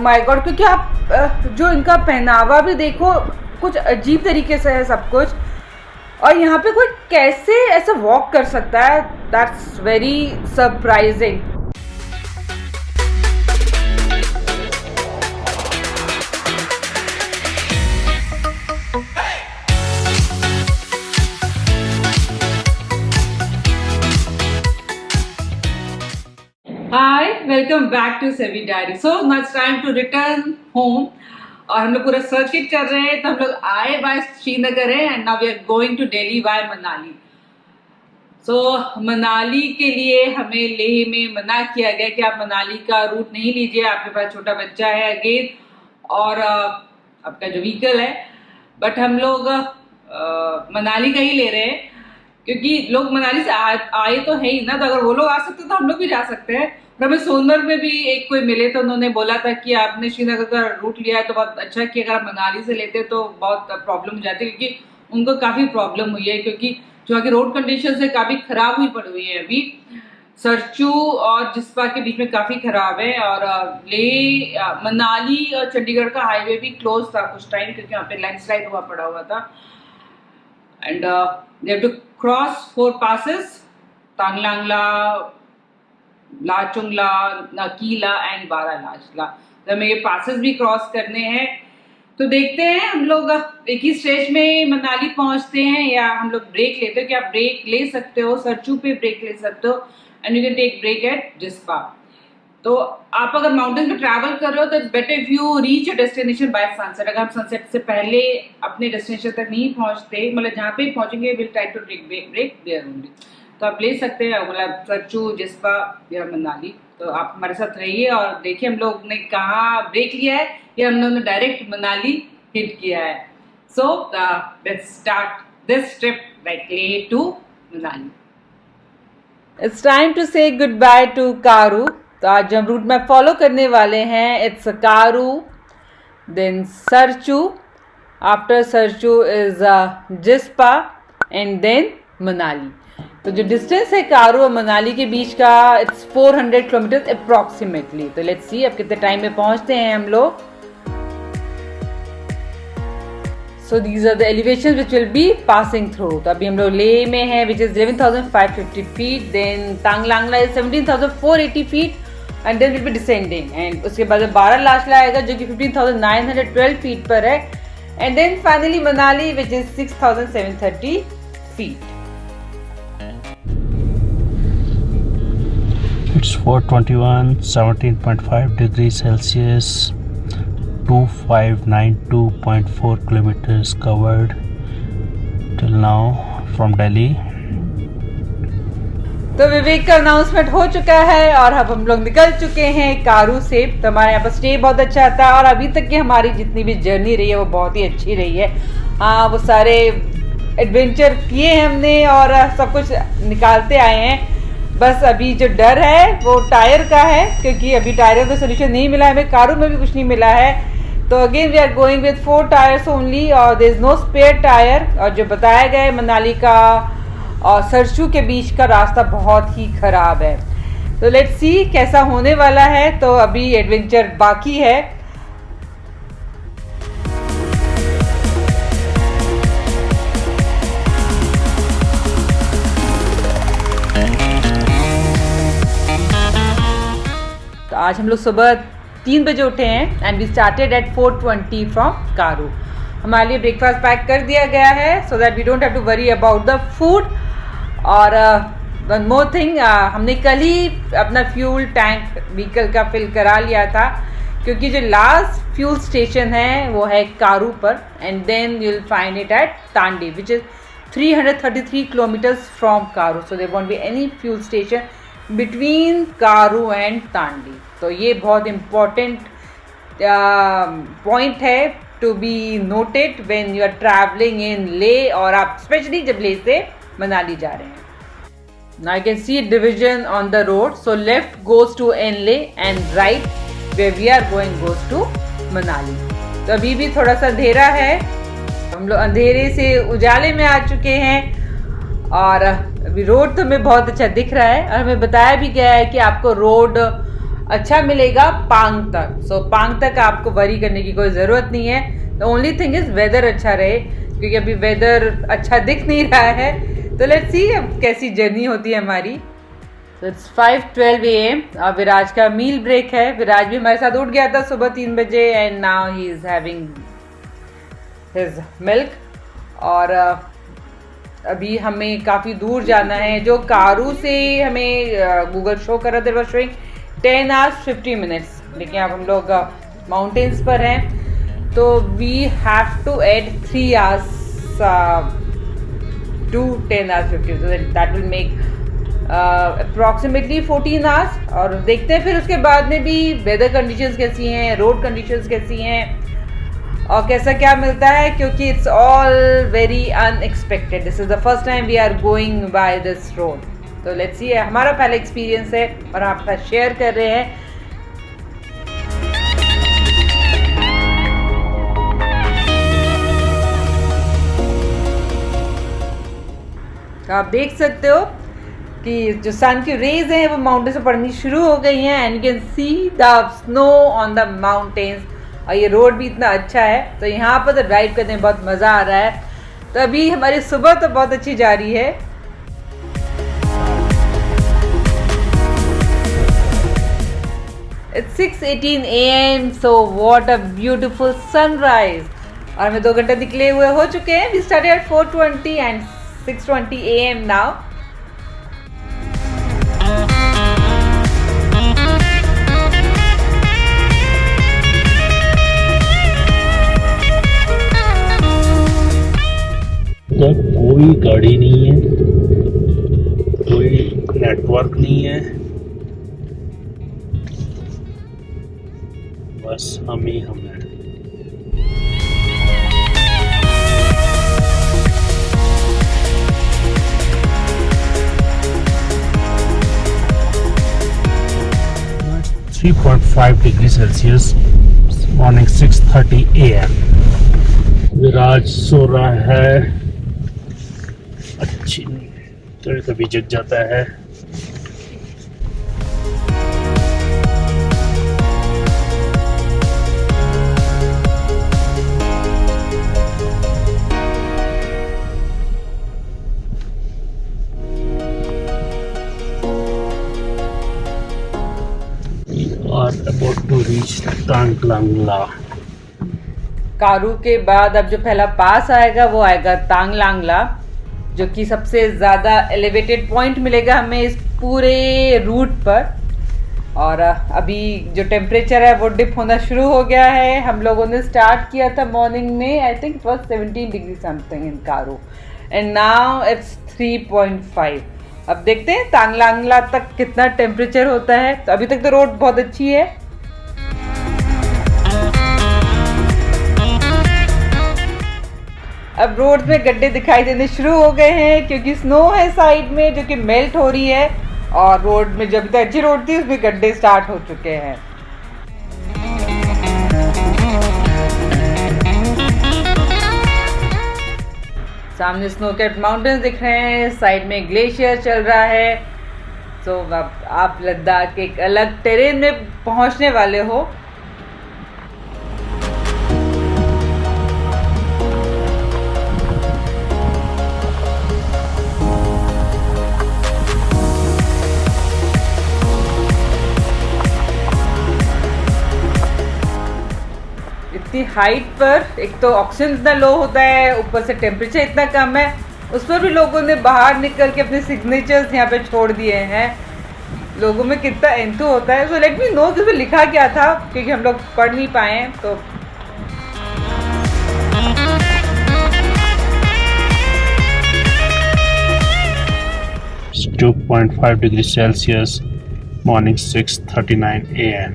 My God, क्योंकि आप जो इनका पहनावा भी देखो, कुछ अजीब तरीके से है सब कुछ। और यहाँ पे कोई कैसे ऐसा वॉक कर सकता है, that's very surprising. Hi, welcome back to Savvy diary. So now it's time to return home और हम लोग पूरा सर्किट कर रहे हैं। तो हम लोग आए बाय श्रीनगर है and now we are going to Delhi by Manali. So Manali के लिए हमें लेह में मना किया गया कि आप मनाली का रूट नहीं लीजिए, आपके पास छोटा बच्चा है अगेन और आपका जो व्हीकल है। बट हम लोग मनाली का ही ले रहे हैं क्योंकि लोग मनाली से आए तो है ही ना, तो अगर वो लोग आ सकते तो हम लोग भी जा सकते हैं। और हमें सोनमर्ग में भी एक कोई मिले तो उन्होंने बोला था कि आपने श्रीनगर का रूट लिया है तो बहुत अच्छा कि अगर आप मनाली से लेते तो बहुत प्रॉब्लम हो जाती है, क्योंकि उनको काफ़ी प्रॉब्लम हुई है क्योंकि जो आगे रोड कंडीशन है काफ़ी ख़राब हुई पड़ी हुई है। अभी सरचू और जिस्पा के बीच में काफ़ी ख़राब है और मनाली और चंडीगढ़ का हाईवे भी क्लोज था कुछ टाइम क्योंकि वहाँ पे लैंडस्लाइड पड़ा हुआ था। And they have to cross 4 passes, Tanglangla, Lachungla, Nakeela and Baralachala. तो हमें ये पासेस भी क्रॉस करने हैं। तो देखते हैं हम लोग एक ही स्टेज में मनाली पहुंचते हैं या हम लोग ब्रेक लेते हो। कि आप ब्रेक ले सकते हो, सरचू पे ब्रेक ले सकते हो and you can take break at Jispa. तो आप अगर माउंटेन में ट्रैवल कर रहे हो तो it's better if you reach your destination by sunset. अगर हम सनसेट से पहले अपने डेस्टिनेशन तक नहीं पहुंचते, मतलब जहाँ पे पहुंचेंगे will try to take break there only. तो आप ले सकते हैं मतलब सरचू, जिस्पा या मनाली। तो आप हमारे साथ रहिए और देखिए हम लोग ने कहाँ ब्रेक लिया है या हम लोगों ने डायरेक्ट मनाली हिट किया है। So let's start this trip like Leh to Manali. It's time to say goodbye to Karu. तो आज हम रूट मैप फॉलो करने वाले हैं। It's Karu, then Sarchu, after Sarchu is Jispa and then Manali. तो जो डिस्टेंस है कारू और मनाली के बीच का इट्स 400 किलोमीटर अप्रॉक्सीमेटली। तो लेट्स सी अब कितने टाइम में पहुंचते हैं हम लोग। So these are the elevation which will be passing through. तो अभी हम लोग लेह में हैं which is 11,550 feet, then Tanglangla is 17,480 feet and then will be descending. And उसके बाद 12 आएगा जो कि 15,912 फीट पर है and then finally Manali which is 6,730 feet. It's 421, 17.5 degrees Celsius, 2592.4 kilometers covered till now from Delhi. तो विवेक का अनाउंसमेंट हो चुका है और अब हम लोग निकल चुके हैं कारू से। तो हमारे यहाँ पर स्टे बहुत अच्छा था और अभी तक की हमारी जितनी भी जर्नी रही है वो बहुत ही अच्छी रही है। हाँ, वो सारे एडवेंचर किए हैं हमने और सब कुछ निकालते आए हैं। बस अभी जो डर है वो टायर का है क्योंकि अभी टायर का सोल्यूशन नहीं मिला है हमें, कारू में भी कुछ नहीं मिला है। तो again we are going with 4 tyres only और there is no spare tyre. और जो बताया गया है मनाली का और सरचू के बीच का रास्ता बहुत ही खराब है। तो लेट्स सी कैसा होने वाला है। तो अभी एडवेंचर बाकी है। आज हम लोग सुबह 3 बजे उठे हैं and we started at 4:20 from Karu. हमारे लिए ब्रेकफास्ट पैक कर दिया गया है so that we don't have to worry about the food. और वन मोर थिंग, हमने कल ही अपना फ्यूल टैंक व्हीकल का फिल करा लिया था क्योंकि जो लास्ट फ्यूल स्टेशन है वो है कारू पर and then you will find it at Tandi which is 333 kilometres from Karu. So there won't be any fuel station between Karu and Tandi. तो ये बहुत इम्पॉर्टेंट पॉइंट है to be noted when you are travelling in Leh और आप स्पेशली जब ले से मनाली जा रहे हैं। Now you can see a division on the road. So left goes to Enle and right where we are going goes to Manali. तो अभी भी थोड़ा सा अंधेरा है, हम लोग अंधेरे से उजाले में आ चुके हैं और अभी रोड तो हमें बहुत अच्छा दिख रहा है। और हमें बताया भी गया है कि आपको रोड अच्छा मिलेगा पांग तक। सो पांग तक आपको वरी करने की कोई ज़रूरत नहीं है। The only thing is weather अच्छा रहे, क्योंकि अभी वेदर अच्छा दिख नहीं रहा है। तो लेट्स सी अब कैसी जर्नी होती है हमारी। तो इट्स 5:12 AM। अब विराज का मील ब्रेक है। विराज भी हमारे साथ उठ गया था सुबह 3 बजे and now he is having his milk. और अभी हमें काफ़ी दूर जाना है। जो कारू से हमें गूगल शो कर रहा था शोइंग 10 hours 50 minutes, लेकिन अब हम लोग माउंटेन्स पर हैं तो we have to add 3 hours to 10 hours 50, so that will make approximately 14 hours। और देखते हैं फिर उसके बाद में भी वेदर कंडीशंस कैसी हैं, रोड कंडीशंस कैसी हैं और कैसा क्या मिलता है, क्योंकि it's all very unexpected. This is the first time we are going by this road. तो लेट्स सी, हमारा पहला एक्सपीरियंस है और आपके साथ शेयर कर रहे हैं। तो आप देख सकते हो कि जो सन की रेज हैं वो माउंटेन से पड़नी शुरू हो गई हैं and you can see the snow on the mountains. और ये रोड भी इतना अच्छा है तो यहाँ पर तो ड्राइव करने में बहुत मज़ा आ रहा है। तो अभी हमारी सुबह तो बहुत अच्छी जा रही है। It's 6:18 AM, so what a beautiful sunrise। और हमें 2 घंटे निकले हुए हो चुके हैं। We started at 4:20 and 6:20 AM now। तो कोई गाड़ी नहीं है, कोई नेटवर्क नहीं है, बस हम ही हम हैं। -3.5°C, morning 6:30 AM। विराज सो रहा है, अच्छी नहीं कभी जग जाता है। और अबाउट टू रीच तांगलांगला। कारू के बाद अब जो पहला पास आएगा वो आएगा तांगलांगला, जो कि सबसे ज़्यादा एलिवेटेड पॉइंट मिलेगा हमें इस पूरे रूट पर। और अभी जो टेम्परेचर है वो डिप होना शुरू हो गया है। हम लोगों ने स्टार्ट किया था मॉर्निंग में, I think it was 17 degree something in Karu and now it's 3.5। अब देखते हैं तांगलांगला तक कितना टेम्परेचर होता है। तो अभी तक तो रोड बहुत अच्छी है। अब रोड में गड्ढे दिखाई देने शुरू हो गए हैं क्योंकि स्नो है साइड में जो कि मेल्ट हो रही है, और रोड में जब तक अच्छी रोड थी उसमें गड्ढे स्टार्ट हो चुके हैं। सामने स्नो कैप्ड माउंटेन्स दिख रहे हैं, साइड में ग्लेशियर चल रहा है। तो अब आप लद्दाख के एक अलग टेरेन में पहुंचने वाले हो। इतनी हाइट पर एक तो ऑक्सीजन इतना लो होता है, ऊपर से टेम्परेचर इतना कम है, उस पर भी लोगों ने बाहर निकल के अपने सिग्नेचर्स यहाँ पे छोड़ दिए हैं। लोगों में कितना एंथू होता है। सो लेट मी नो कि उसमें लिखा क्या था, क्योंकि हम लोग पढ़ नहीं पाए। तो It's 2.5°C, morning 6:39 AM,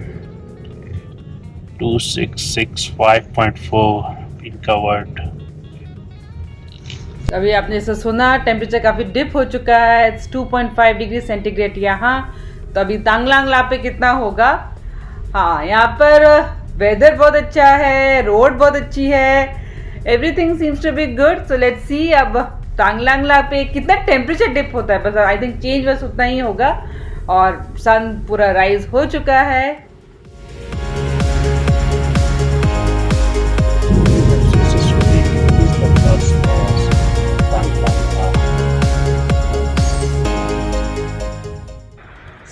2665.4 been covered। अभी आपने इसे सुना, टेम्परेचर काफ़ी डिप हो चुका है। इट्स 2.5 डिग्री सेंटीग्रेड यहाँ। तो अभी तांगलांगला पे कितना होगा? हाँ, यहाँ पर वेदर बहुत अच्छा है, रोड बहुत अच्छी है, everything seems to be good. So let's see अब तांगलांगला पे कितना टेम्परेचर डिप होता है। बस आई थिंक चेंज बस उतना ही होगा। और सन पूरा राइज हो चुका है।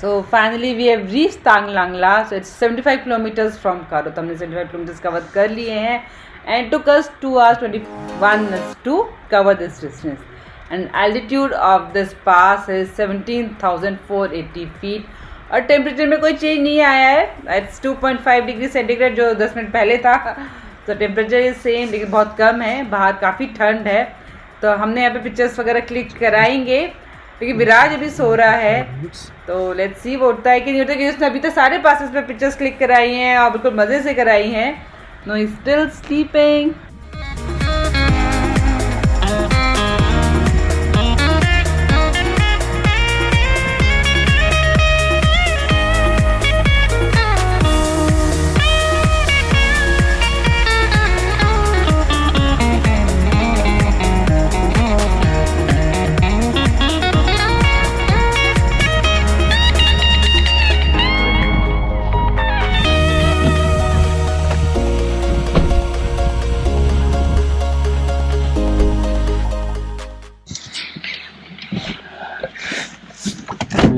So finally we have reached Tang Lang La. So it's 75 kilometers from Karo. तो हमने 75 kilometers cover कर लिए हैं and took us 2 hours 21 minutes to cover this distance. And altitude of this pass is 17,480 feet. और temperature में कोई change नहीं आया है। इट्स 2.5 डिग्री सेंटीग्रेड जो 10 मिनट पहले था। तो टेम्परेचर इज सेम लेकिन बहुत कम है। बाहर काफ़ी ठंड है। तो हमने यहाँ पे पिक्चर्स वगैरह क्लिक कराएंगे क्योंकि विराज अभी सो रहा है। तो लेट्स सी वो उठता है कि नहीं उठता, क्योंकि उसने अभी तक सारे पासेस पे पिक्चर्स क्लिक कराई हैं और बिल्कुल मज़े से कराई हैं। No he still sleeping.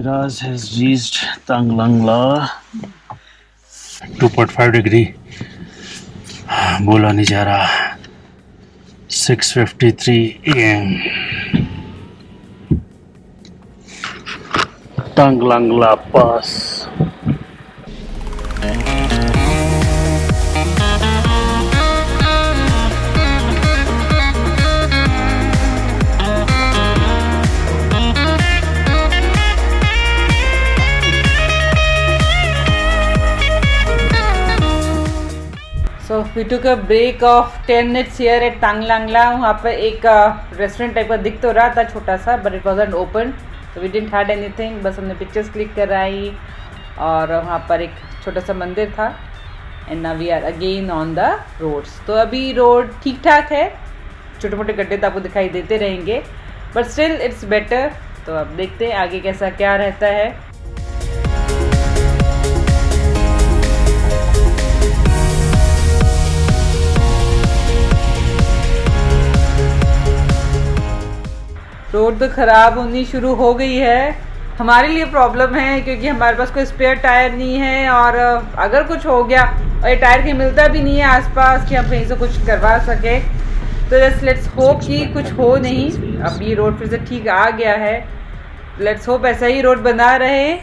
Viraj has reached Tang Lang La. 2.5 degree बोला नहीं जा रहा। 6:53 AM Tang Lang La Pass. So we took a break of 10 minutes here at Tang Lang La. वहाँ पर एक रेस्टोरेंट टाइप का दिख तो रहा था छोटा सा, but it wasn't open, so we didn't had anything. बस हमने पिक्चर्स क्लिक कराई और वहाँ पर एक छोटा सा मंदिर था। And now we are again on the roads. तो अभी रोड ठीक ठाक है, छोटे मोटे गड्ढे तो आपको दिखाई देते रहेंगे, but still it's better. तो अब देखते हैं आगे कैसा क्या रहता है। रोड तो ख़राब होनी शुरू हो गई है। हमारे लिए प्रॉब्लम है क्योंकि हमारे पास कोई स्पेयर टायर नहीं है और अगर कुछ हो गया और ये टायर कहीं मिलता भी नहीं है आसपास कि हम कहीं से कुछ करवा सके, तो लेट्स होप कि कुछ हो नहीं। अब ये रोड फिर से ठीक आ गया है, लेट्स होप ऐसा ही रोड बना रहे।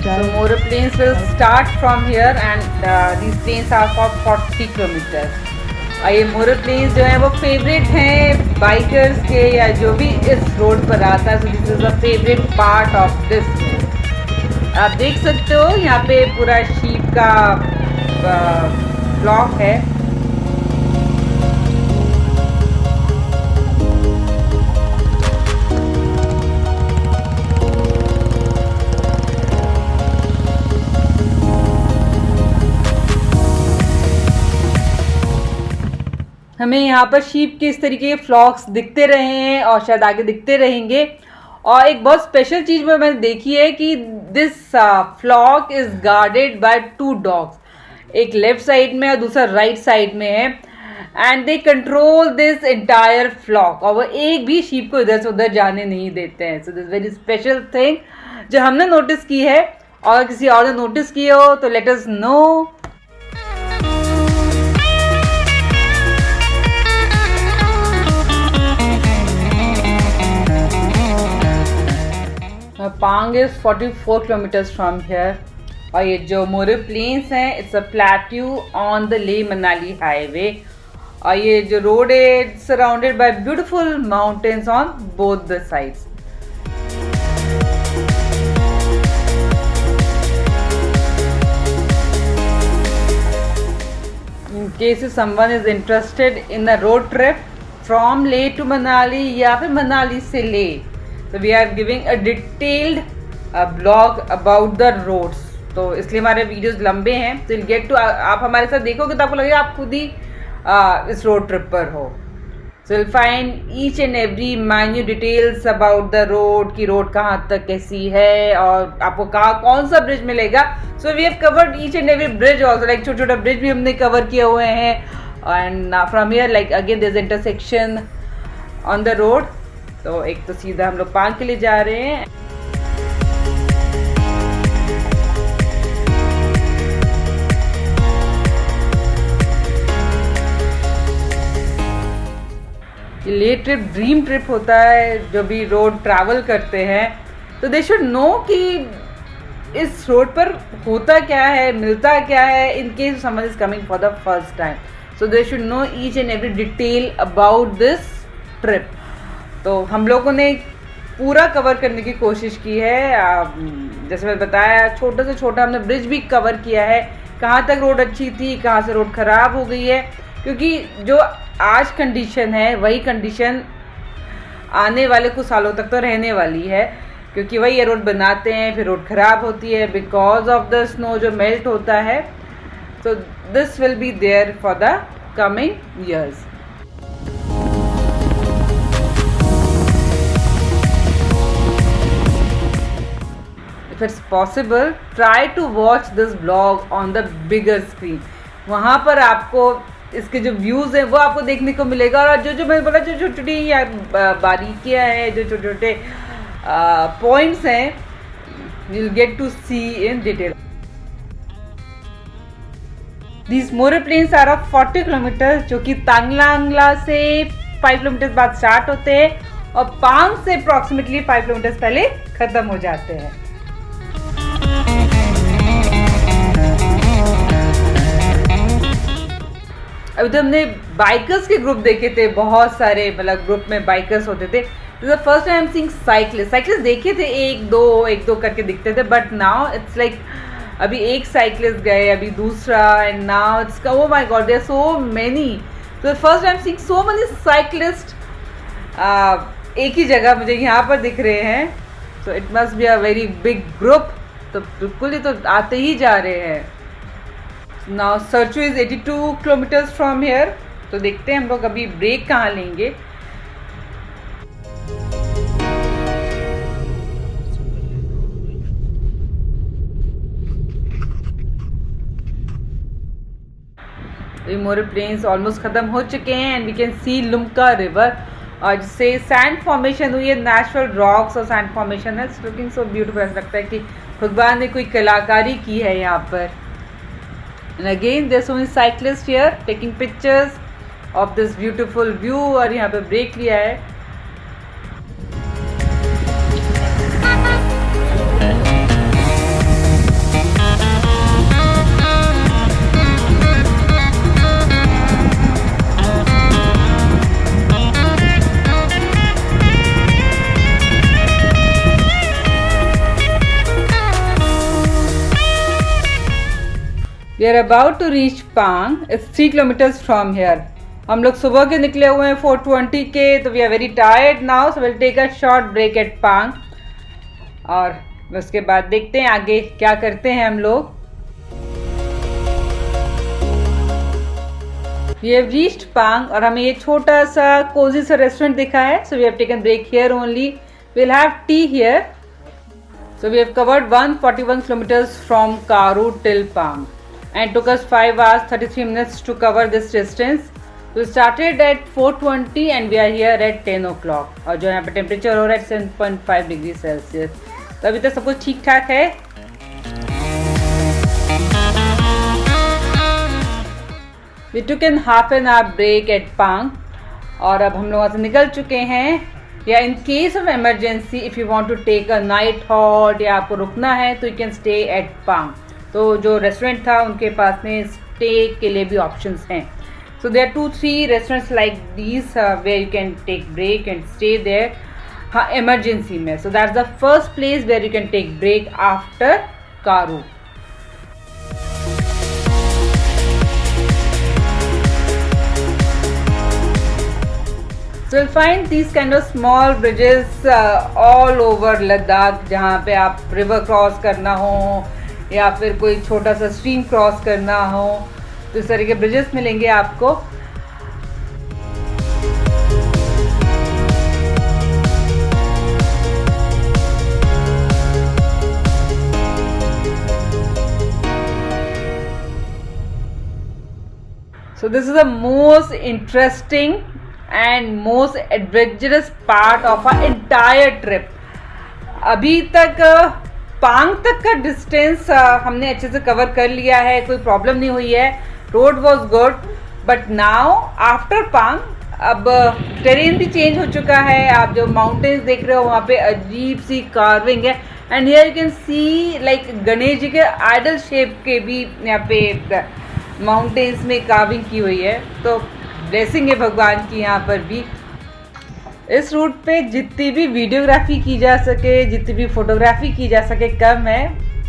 So more planes will start from here and these planes are for 40 kilometers. और ये मोर प्लेन्स जो हैं वो फेवरेट हैं बाइकर्स के या जो भी इस रोड पर आता है। So this is a favourite part of this road. आप देख सकते हो यहाँ पे पूरा शीप का ब्लॉक है। हमें यहाँ पर शीप के इस तरीके के फ्लॉक्स दिखते रहे हैं और शायद आगे दिखते रहेंगे। और एक बहुत स्पेशल चीज़ मैंने देखी है कि this flock is guarded by 2 dogs, एक लेफ्ट साइड में और दूसरा राइट साइड में है, and they control this entire flock. और वो एक भी शीप को इधर से उधर जाने नहीं देते हैं। So this very special thing जो हमने नोटिस की है, और किसी और ने नोटिस की हो तो लेट अस नो। पांग इज 44 किलोमीटर्स फ्रॉम हियर। और ये जो मोरे प्लेन्स हैं it's a plateau on the Leh Manali highway. और ये जो रोड है it's surrounded by beautiful mountains on both the sides. case if someone is interested in a road trip from Leh to Manali या फिर मनाली से Leh, so we are giving a detailed blog about the roads. तो इसलिए हमारे videos लंबे हैं, तो you'll get to आप हमारे साथ देखोगे तो आपको लगेगा आप खुद ही इस रोड ट्रिप पर हो. So you'll find each and every minute details about the road कि रोड कहाँ तक कैसी है और आपको कहाँ कौन सा ब्रिज मिलेगा. So we have covered each and every bridge also, like छोटा छोटा ब्रिज भी हमने कवर किए हुए हैं. And from here like again there's intersection on the road. तो एक तो सीधा हम लोग पांग के लिए जा रहे हैं. ले ट्रिप ड्रीम ट्रिप होता है जो भी रोड ट्रैवल करते हैं. तो दे शुड नो कि इस रोड पर होता क्या है, मिलता क्या है in case someone is coming for the first time. So they should know each and every detail about this trip. तो हम लोगों ने पूरा कवर करने की कोशिश की है. जैसे मैं बताया छोटे से छोटा हमने ब्रिज भी कवर किया है, कहाँ तक रोड अच्छी थी, कहाँ से रोड ख़राब हो गई है, क्योंकि जो आज कंडीशन है वही कंडीशन आने वाले कुछ सालों तक तो रहने वाली है. क्योंकि वही ये रोड बनाते हैं फिर रोड ख़राब होती है बिकॉज ऑफ द स्नो जो मेल्ट होता है. So this will be there for the coming years. If it's possible try to watch this blog on the bigger screen. वहाँ पर आपको इसके जो व्यूज़ हैं वो आपको देखने को मिलेगा. और जो मैंने बोला जो छोटी छोटी बारीकियाँ हैं, जो छोटे छोटे पॉइंट्स हैं, you will get to see in detail. These More plains are of 40 kilometre जो कि तांगलांगला से 5 किलोमीटर बाद स्टार्ट होते हैं और पांग से अप्रॉक्सीमेटली 5 किलोमीटर पहले ख़त्म हो जाते हैं. अभी तो हमने बाइकर्स के ग्रुप देखे थे, बहुत सारे मतलब ग्रुप में बाइकर्स होते थे. तो फर्स्ट टाइम सीइंग साइकिलिस्ट देखे थे एक दो करके दिखते थे, बट नाउ इट्स लाइक अभी एक साइकिलिस्ट गए, अभी दूसरा, and now it's oh my god there are so many. तो first time seeing so many cyclist एक ही जगह मुझे यहाँ पर दिख रहे हैं. So it must be a very big group. तो बिल्कुल ही तो आते ही जा रहे हैं. Now Sarchu is 82 kilometers from here. तो देखते हैं हम लोग अभी ब्रेक कहाँ लेंगे. मोरे प्लेन्स ऑलमोस्ट ख़त्म हो चुके हैं एंड वी कैन सी लुमका रिवर. और जिससे सैंड फॉर्मेशन हुई है, नेचुरल रॉक्स और सैंड फॉर्मेशन है. It's looking so beautiful. ऐसा लगता है कि भगवान ने कोई कलाकारी की है यहाँ पर. And again there's so many cyclists here taking pictures of this beautiful view. और यहाँ पे ब्रेक लिया है. We are about to reach Pang. It's 3 kilometers from here. हम लोग सुबह के निकले हुए हैं 4:20 के. तो we are very tired now, so we'll take a short break at Pang. और उसके बाद देखते हैं आगे क्या करते हैं हम लोग. We have reached Pang और हमें ये छोटा सा कोजी सा रेस्टोरेंट दिखा है. So we have taken break here only. We'll have tea here. So we have covered 141 kilometers from Karu till Pang. And took us 5 hours 33 minutes to cover this distance. We started at 4:20 and we are here at 10 o'clock. और जो यहाँ पे temperature हो रहा है 7.5 degree Celsius. तो अभी तक सब कुछ ठीक ठाक है. We took an half an hour break at Pang. और अब हम लोग वहाँ से निकल चुके हैं. या in case of emergency if you want to take a night halt या आपको रुकना है तो यू कैन स्टे एट पांग. तो जो रेस्टोरेंट था उनके पास में स्टे के लिए भी ऑप्शंस हैं. So there are 2-3 restaurants like these where you can take break and stay there. हाँ, एमरजेंसी में. So that's the first place where you can take break after Karu. So you'll find these kind of small bridges all over Ladakh, जहाँ पे आप river cross करना हो या फिर कोई छोटा सा स्ट्रीम क्रॉस करना हो, तो इस तरह के ब्रिजेस मिलेंगे आपको. So this is the most interesting and most adventurous part of our entire trip. अभी तक पांग तक का डिस्टेंस हमने अच्छे से कवर कर लिया है, कोई प्रॉब्लम नहीं हुई है, road was good. But now after पांग अब टेरेन भी चेंज हो चुका है. आप जो माउंटेन्स देख रहे हो वहाँ पे अजीब सी कार्विंग है. And here you can see like Ganesh ji के आइडल शेप के भी यहाँ पे माउंटेन्स में कार्विंग की हुई है. तो ब्लेसिंग है भगवान की यहाँ पर भी. इस रूट पे जितनी भी वीडियोग्राफी की जा सके, जितनी भी फोटोग्राफी की जा सके कम है.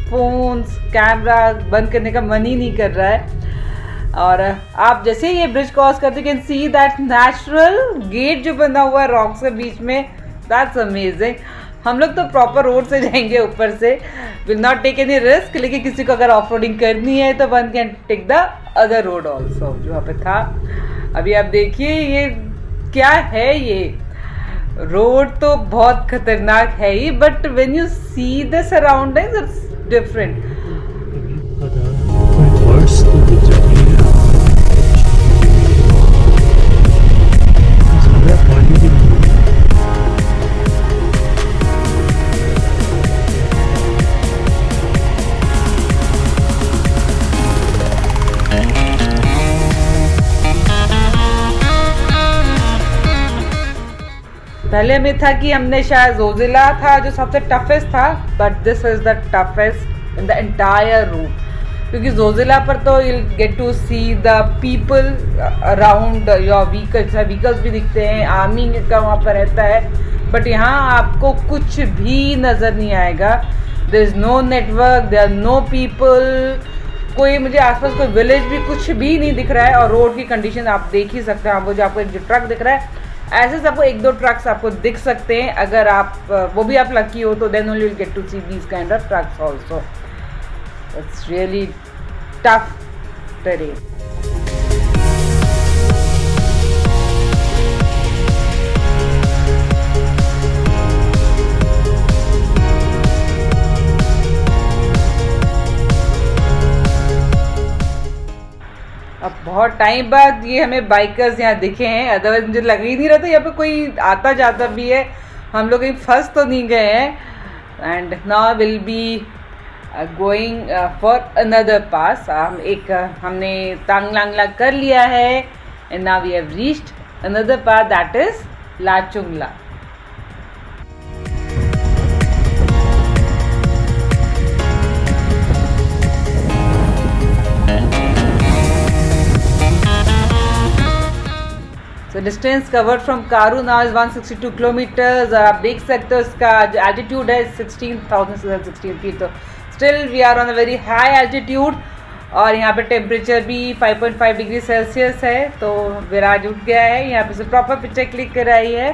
फोन्स कैमरा बंद करने का मन ही नहीं कर रहा है. और आप जैसे ही ये ब्रिज क्रॉस करते हो, can see that natural gate जो बना हुआ है रॉक्स के बीच में. That's amazing. हम लोग तो प्रॉपर रोड से जाएंगे ऊपर से, will not take any risk. लेकिन किसी को अगर ऑफ रोडिंग करनी है तो one can take the other road also जो वहाँ पे था. अभी आप देखिए ये क्या है, ये रोड तो बहुत खतरनाक है ही, but when you see the surroundings it's different. पहले में था कि हमने शायद जोजिला था जो सबसे टफेस्ट था, but this is the toughest in the entire route. क्योंकि जोजिला पर तो you get to see the people around your vehicles भी दिखते हैं, आर्मी का वहाँ पर रहता है. बट यहाँ आपको कुछ भी नज़र नहीं आएगा. There is no network, there are no people, कोई मुझे आसपास कोई विलेज भी कुछ भी नहीं दिख रहा है. और रोड की कंडीशन आप देख ही सकते हैं. आपको जो आपको एक जो ट्रक दिख रहा है, ऐसे सबको एक दो ट्रक्स आपको दिख सकते हैं. अगर आप वो भी आप लकी हो तो then only will get to see these kind of trucks also. It's really tough terrain. अब बहुत टाइम बाद ये हमें बाइकर्स यहाँ दिखे हैं, अदरवाइज मुझे लग ही नहीं रहा था यहाँ पे कोई आता जाता भी है. हम लोग कहीं फंस तो नहीं गए हैं. And now will be going for another pass. हमने तांगलांगला कर लिया है and now we have reached another pass, that is Lachungla. So distance covered from Karu now is 162 kilometers. आप देख सकते हो इसका जो altitude है 16,616 feet. तो still we are on a very high altitude. और यहाँ पे टेम्परेचर भी 5.5 डिग्री सेल्सियस है. तो विराज उठ गया है, यहाँ पे से प्रॉपर पिक्चर क्लिक कराई है.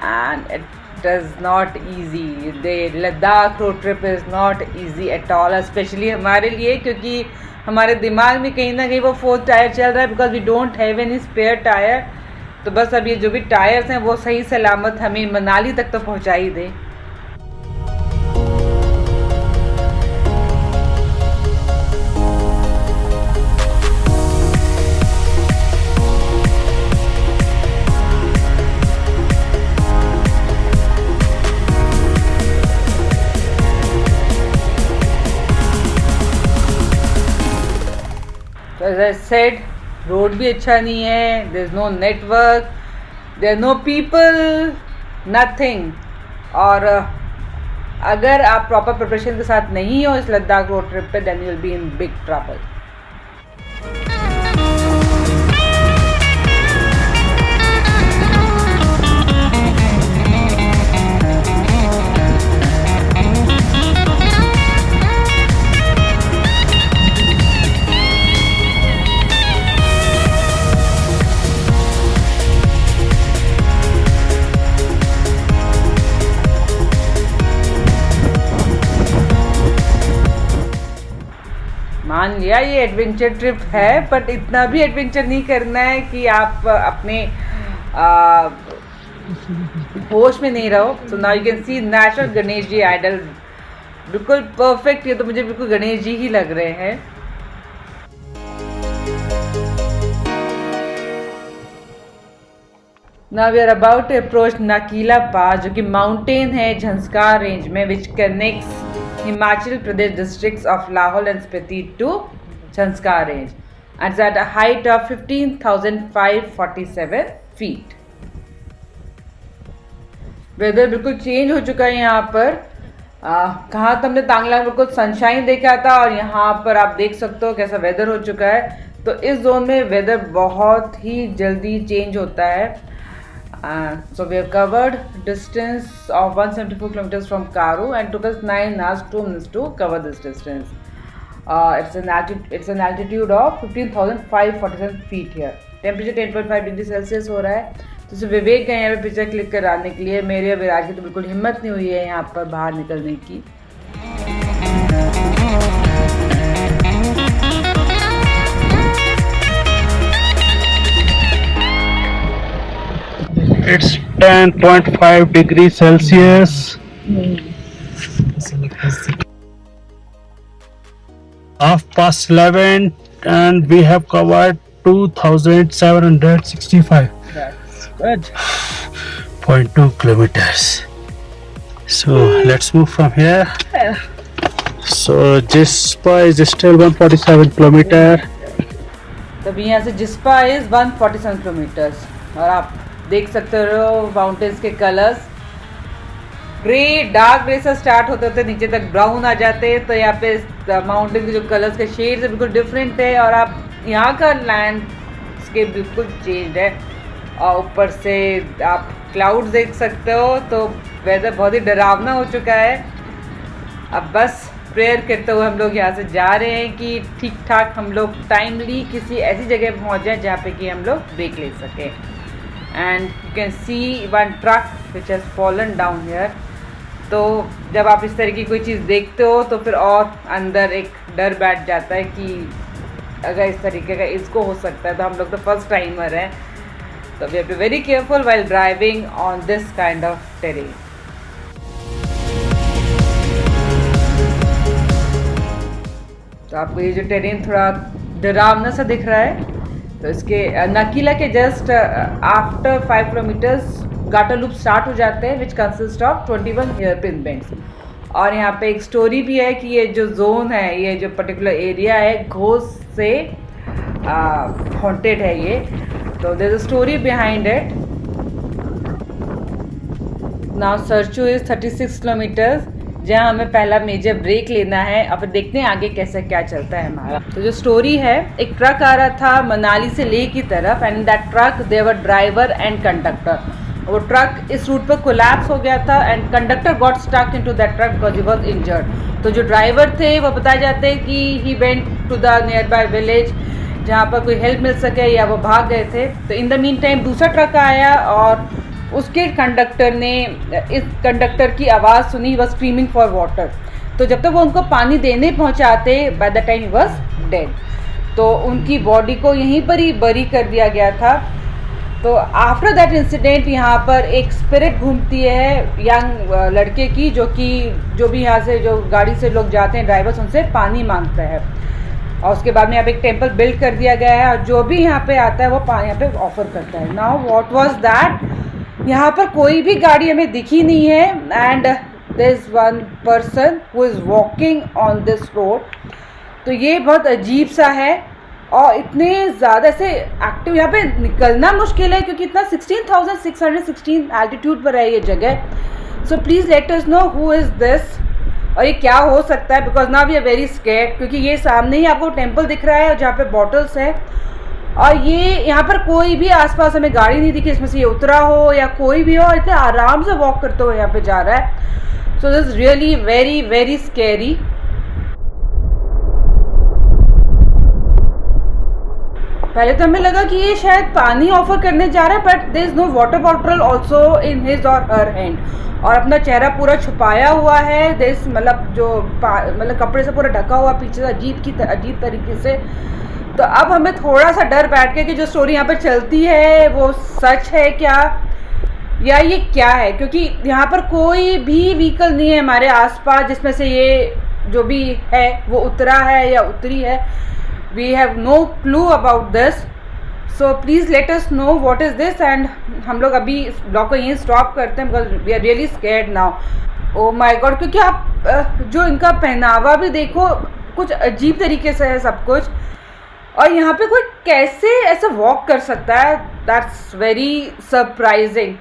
And it is not easy. The Ladakh road trip is not easy at all, specially हमारे लिए, क्योंकि हमारे दिमाग में कहीं ना कहीं वो 4th टायर चल रहा है, because we don't have any spare tyre. तो बस अब ये जो भी टायर्स हैं वो सही सलामत हमें मनाली तक तो पहुंचा ही दे. As I said, रोड भी अच्छा नहीं है. There is no network, there are no people, nothing. और अगर आप प्रॉपर प्रिपरेशन के साथ नहीं हो इस लद्दाख रोड ट्रिप पे, then you will be in big trouble. मान लिया ये एडवेंचर ट्रिप है, बट इतना भी एडवेंचर नहीं करना है कि आप अपने होश में नहीं रहो। So now you can see natural Ganesh ji idol, बिल्कुल परफेक्ट। ये तो मुझे बिल्कुल गणेश जी ही लग रहे हैं। Now we are about to approach Nakila Pass, जो कि माउंटेन है झंस्कार रेंज में, which connects Himachal Pradesh districts of Lahaul and Spiti to Zanskar range, and it's at a height of 15,547 feet. Weather बिल्कुल चेंज हो चुका है यहाँ पर। कहाँ तो हमने तांगला बिल्कुल सनशाइन देखा था, और यहाँ पर आप देख सकते हो कैसा वेदर हो चुका है। तो इस जोन में वेदर बहुत ही जल्दी चेंज होता है। So we have covered distance of 174 kilometers from Karu, and took us 9 hours 2 minutes to cover this distance. It's an altitude of 15,547 feet here. Temperature 10.5 degree Celsius हो रहा है। तो सिर्फ विवेक गए यहाँ पे पिक्चर क्लिक कराने के लिए। मेरे और विराज की तो बिल्कुल हिम्मत नहीं हुई है यहाँ पर बाहर निकलने की। It's 10.5 degrees Celsius. 11:30, and we have covered 2,765. That's good. 0.2 kilometers. So let's move from here. So Jispa is still 147 kilometer. तभी यहाँ से जिस्पा इज 147 किलोमीटर्स, और आप देख सकते हो माउंटेन्स के कलर्स ग्रे, डार्क ग्रे से स्टार्ट होते होते नीचे तक ब्राउन आ जाते हैं। तो यहाँ पे माउंटेन के जो कलर्स के शेड्स है बिल्कुल डिफरेंट है, और आप यहाँ का लैंडस्केप बिल्कुल चेंज है। और ऊपर से आप क्लाउड्स देख सकते हो, तो वेदर बहुत ही डरावना हो चुका है। अब बस प्रेयर करते हुए हम लोग यहाँ से जा रहे हैं कि ठीक ठाक हम लोग टाइमली किसी ऐसी जगह पहुँच जाए जहाँ पे कि हम लोग ब्रेक ले सकें। And you can C one truck which has fallen down here. तो जब आप इस तरह की कोई चीज़ देखते हो तो फिर और अंदर एक डर बैठ जाता है कि अगर इस तरीके का इसको हो सकता है। तो हम लोग तो फर्स्ट टाइमर हैं, तो we have to very careful while driving on this kind of terrain. तो आपको ये जो टेरेन थोड़ा डरावना सा दिख रहा है, तो इसके नकीला के just after 5 kilometres Gata loop start हो जाते हैं, which consist of 21 hairpin bends. और यहाँ पे एक स्टोरी भी है कि ये जो जोन है, ये जो पर्टिकुलर एरिया है, घोस्ट से हॉन्टेड है ये। तो there is a story behind it. Now Sarchu is 36 kilometres, जहाँ हमें पहला मेजर ब्रेक लेना है। अब देखते हैं आगे कैसे क्या चलता है हमारा। तो जो स्टोरी है, एक ट्रक आ रहा था मनाली से लेह की तरफ, and that truck there were driver and conductor. वो ट्रक इस रूट पर कोलैप्स हो गया था, and conductor got stuck into that truck because he was injured. तो जो ड्राइवर थे वो बताए जाते हैं कि he went to the near by village जहाँ पर कोई हेल्प मिल सके, या वो भाग गए थे। तो इन द मीन टाइम दूसरा ट्रक आया, और उसके कंडक्टर ने इस कंडक्टर की आवाज़ सुनी, he was screaming for water. तो जब तक वो उनको पानी देने पहुंचाते, by the time he was dead. तो उनकी बॉडी को यहीं पर ही बरी कर दिया गया था। तो आफ्टर दैट इंसिडेंट यहाँ पर एक स्पिरिट घूमती है यंग लड़के की, जो भी यहाँ से जो गाड़ी से लोग जाते हैं ड्राइवर्स, उनसे पानी मांगता है। और उसके बाद में यहाँ पे एक टेम्पल बिल्ड कर दिया गया है, और जो भी यहाँ पे आता है वो पानी यहाँ पे ऑफर करता है। नाउ व्हाट वाज दैट, यहाँ पर कोई भी गाड़ी हमें दिखी नहीं है, and there is one person who is walking on this road. तो ये बहुत अजीब सा है, और इतने ज़्यादा से एक्टिव यहाँ पे निकलना मुश्किल है, क्योंकि इतना 16,616 एल्टीट्यूड पर है ये जगह। So please let us know who is this, और ये क्या हो सकता है, because now we are very scared. क्योंकि ये सामने ही आपको टेम्पल दिख रहा है, और जहाँ पे बॉटल्स है, और ये यहाँ पर कोई भी आसपास हमें गाड़ी नहीं दिखी इसमें से ये उतरा हो या कोई भी हो, इतने आराम से वॉक करते हुए यहाँ पे जा रहा है। So this is really very very scary. पहले तो हमें लगा कि ये शायद पानी ऑफर करने जा रहा है, but there is no water bottle also in his और हर हैंड, और अपना चेहरा पूरा छुपाया हुआ है, दिस मतलब जो मतलब कपड़े से पूरा ढका हुआ पीछे से अजीब तरीके से। तो अब हमें थोड़ा सा डर बैठ गया कि जो स्टोरी यहाँ पे चलती है वो सच है क्या, या ये क्या है, क्योंकि यहाँ पर कोई भी व्हीकल नहीं है हमारे आसपास जिसमें से ये जो भी है वो उतरा है या उतरी है। We have no clue about this, so please let us know what is this. And हम लोग अभी इस ब्लॉग को यहीं स्टॉप करते हैं because we are really scared now. Oh my God, क्योंकि आप जो इनका पहनावा भी देखो, कुछ अजीब तरीके से है सब कुछ, और यहाँ पे कोई कैसे ऐसे वॉक कर सकता है, दैट्स वेरी सरप्राइजिंग।